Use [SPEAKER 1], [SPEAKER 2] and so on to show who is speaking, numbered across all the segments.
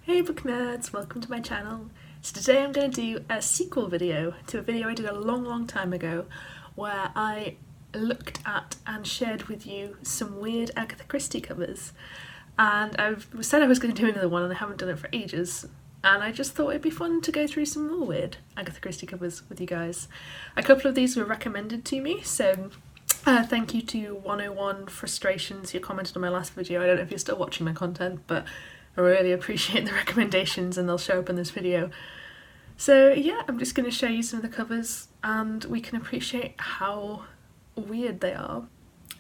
[SPEAKER 1] Hey book nerds, welcome to my channel. So today I'm going to do a sequel video to a video I did a long time ago where I looked at and shared with you some weird Agatha Christie covers, and I said I was going to do another one and I haven't done it for ages, and I just thought it'd be fun to go through some more weird Agatha Christie covers with you guys. A couple of these were recommended to me, so thank you to 101 Frustrations who commented on my last video. I don't know if you're still watching my content, but I really appreciate the recommendations and they'll show up in this video. So yeah, I'm just going to show you some of the covers and we can appreciate how weird they are.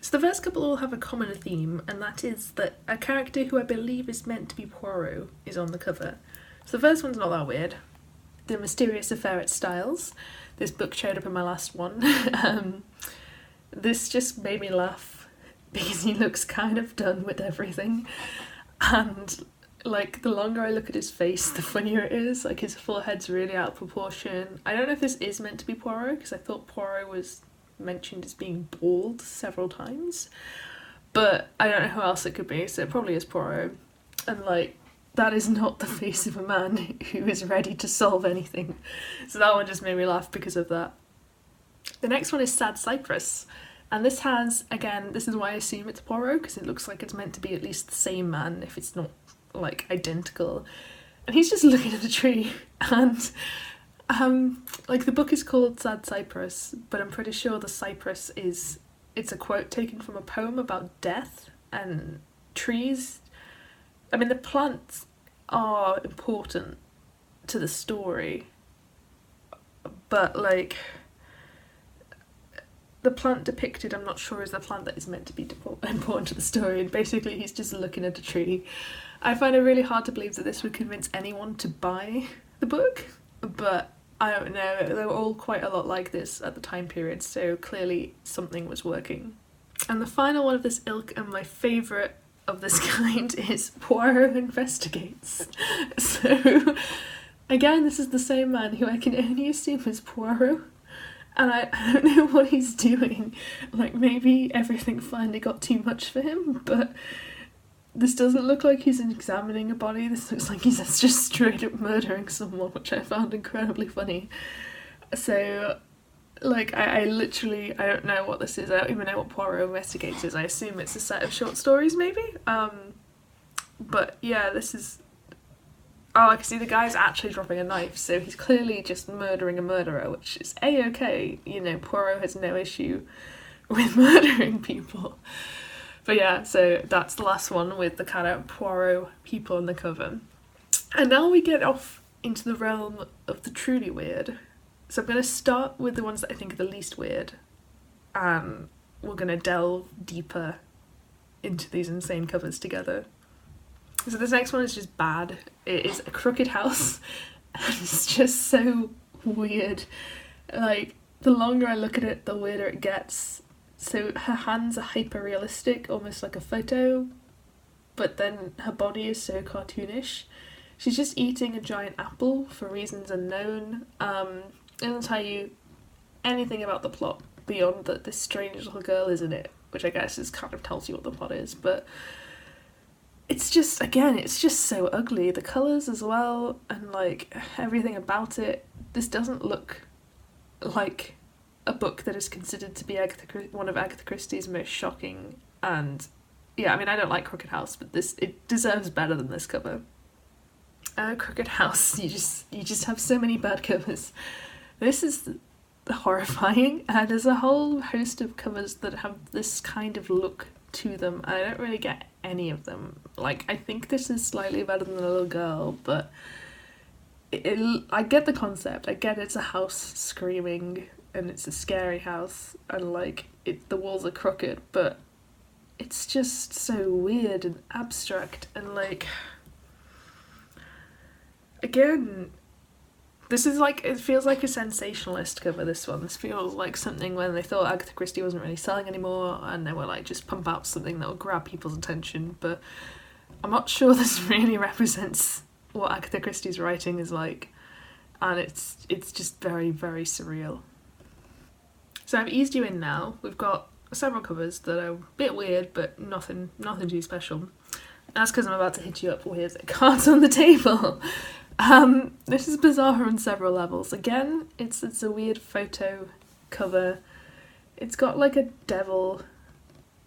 [SPEAKER 1] So the first couple all have a common theme, and that is that a character who I believe is meant to be Poirot is on the cover. So the first one's not that weird. The Mysterious Affair at Styles. This book showed up in my last one. This just made me laugh because he looks kind of done with everything, and like the longer I look at his face the funnier it is. Like his forehead's really out of proportion. I don't know if this is meant to be Poirot because I thought Poirot was mentioned as being bald several times, but I don't know who else it could be, so it probably is Poirot. And like, that is not the face of a man who is ready to solve anything, so that one just made me laugh because of that. The next one is Sad Cypress, and this has, again, this is why I assume it's Poirot, because it looks like it's meant to be at least the same man if it's not like identical, and he's just looking at a tree. And like the book is called Sad Cypress, but I'm pretty sure the cypress it's a quote taken from a poem about death and trees. I mean, the plants are important to the story, but like the plant depicted, I'm not sure is the plant that is meant to be important to the story, and basically he's just looking at a tree. I find it really hard to believe that this would convince anyone to buy the book, but I don't know, they were all quite a lot like this at the time period, so clearly something was working. And the final one of this ilk, and my favourite of this kind, is Poirot Investigates. So again, this is the same man who I can only assume is Poirot, and I don't know what he's doing. Like, maybe everything finally got too much for him, but this doesn't look like he's examining a body. This looks like he's just straight up murdering someone, which I found incredibly funny. So, like, I literally, I don't know what this is. I don't even know what Poirot Investigates is. I assume it's a set of short stories, maybe? But yeah, this is... Oh, I can see the guy's actually dropping a knife, so he's clearly just murdering a murderer, which is a-okay. You know, Poirot has no issue with murdering people. But yeah, so that's the last one with the kind of Poirot people on the cover. And now we get off into the realm of the truly weird. So I'm going to start with the ones that I think are the least weird, and we're going to delve deeper into these insane covers together. So this next one is just bad. It is A Crooked House, and it's just so weird. Like, the longer I look at it, the weirder it gets. So her hands are hyper-realistic, almost like a photo, but then her body is so cartoonish. She's just eating a giant apple for reasons unknown. It doesn't tell you anything about the plot beyond that this strange little girl is in it, which I guess is kind of tells you what the plot is, but it's just, again, it's just so ugly. The colours as well, and like everything about it. This doesn't look like a book that is considered to be one of Agatha Christie's most shocking, and yeah, I mean, I don't like Crooked House, but it deserves better than this cover. Crooked House, you just have so many bad covers. This is horrifying, and there's a whole host of covers that have this kind of look to them. I don't really get any of them. Like, I think this is slightly better than The Little Girl, but I get the concept. I get it's a house screaming and it's a scary house, and like the walls are crooked, but it's just so weird and abstract, and like, again, this is like, it feels like a sensationalist cover, this one. This feels like something when they thought Agatha Christie wasn't really selling anymore and they were like, just pump out something that will grab people's attention, but I'm not sure this really represents what Agatha Christie's writing is like, and it's just very, very surreal. So I've eased you in now. We've got several covers that are a bit weird, but nothing too special. That's because I'm about to hit you up with cards on the table. This is bizarre on several levels. Again, it's a weird photo cover. It's got like a devil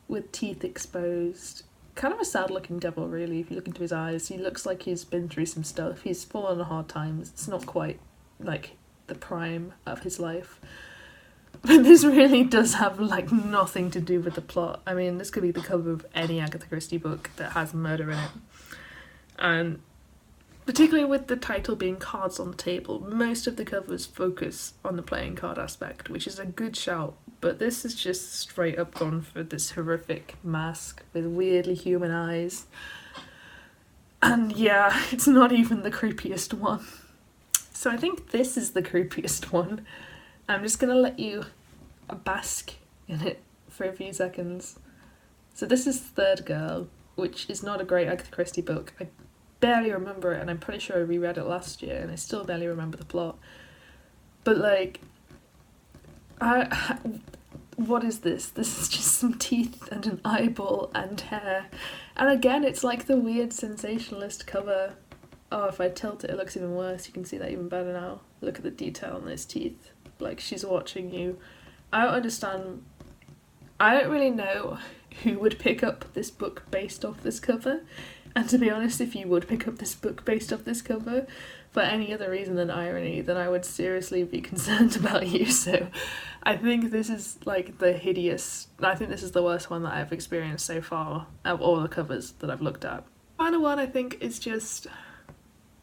[SPEAKER 1] with teeth exposed. Kind of a sad looking devil, really, if you look into his eyes. He looks like he's been through some stuff. He's fallen on hard times. It's not quite like the prime of his life. But this really does have like nothing to do with the plot. I mean, this could be the cover of any Agatha Christie book that has murder in it. And particularly with the title being Cards on the Table, most of the covers focus on the playing card aspect, which is a good shout. But this is just straight up gone for this horrific mask with weirdly human eyes. And yeah, it's not even the creepiest one. So I think this is the creepiest one. I'm just gonna let you bask in it for a few seconds. So this is Third Girl, which is not a great Agatha Christie book. I barely remember it, and I'm pretty sure I reread it last year, and I still barely remember the plot. But like, what is this? This is just some teeth and an eyeball and hair. And again, it's like the weird sensationalist cover. Oh, if I tilt it, it looks even worse. You can see that even better now. Look at the detail on those teeth. Like, she's watching you. I don't understand. I don't really know who would pick up this book based off this cover. And to be honest, if you would pick up this book based off this cover for any other reason than irony, then I would seriously be concerned about you. So I think this is like the hideous, I think this is the worst one that I've experienced so far of all the covers that I've looked at. Final one I think is just,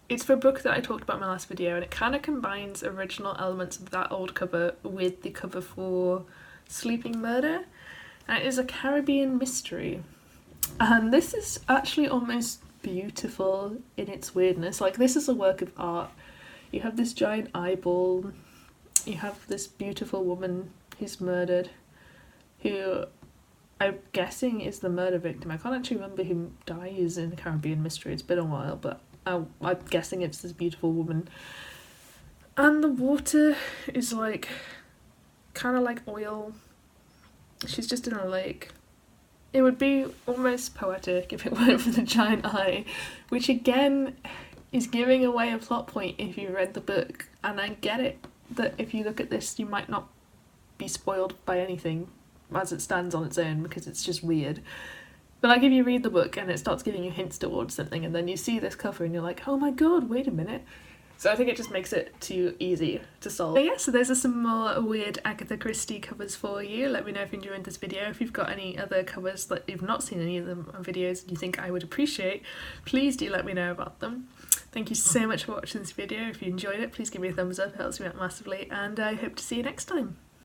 [SPEAKER 1] it's for a book that I talked about in my last video, and it kind of combines original elements of that old cover with the cover for Sleeping Murder, and it is a Caribbean mystery. And this is actually almost beautiful in its weirdness. Like, this is a work of art. You have this giant eyeball, you have this beautiful woman who's murdered, who I'm guessing is the murder victim. I can't actually remember who dies in the Caribbean mystery, it's been a while, but I'm guessing it's this beautiful woman. And the water is like, kind of like oil. She's just in a lake. It would be almost poetic if it weren't for the giant eye, which again is giving away a plot point if you read the book. And I get it, that if you look at this you might not be spoiled by anything as it stands on its own, because it's just weird. But like, if you read the book and it starts giving you hints towards something, and then you see this cover and you're like, oh my god, wait a minute. So I think it just makes it too easy to solve. But yeah, so those are some more weird Agatha Christie covers for you. Let me know if you enjoyed this video. If you've got any other covers that you've not seen any of them on videos and you think I would appreciate, please do let me know about them. Thank you so much for watching this video. If you enjoyed it, please give me a thumbs up, it helps me out massively, and I hope to see you next time.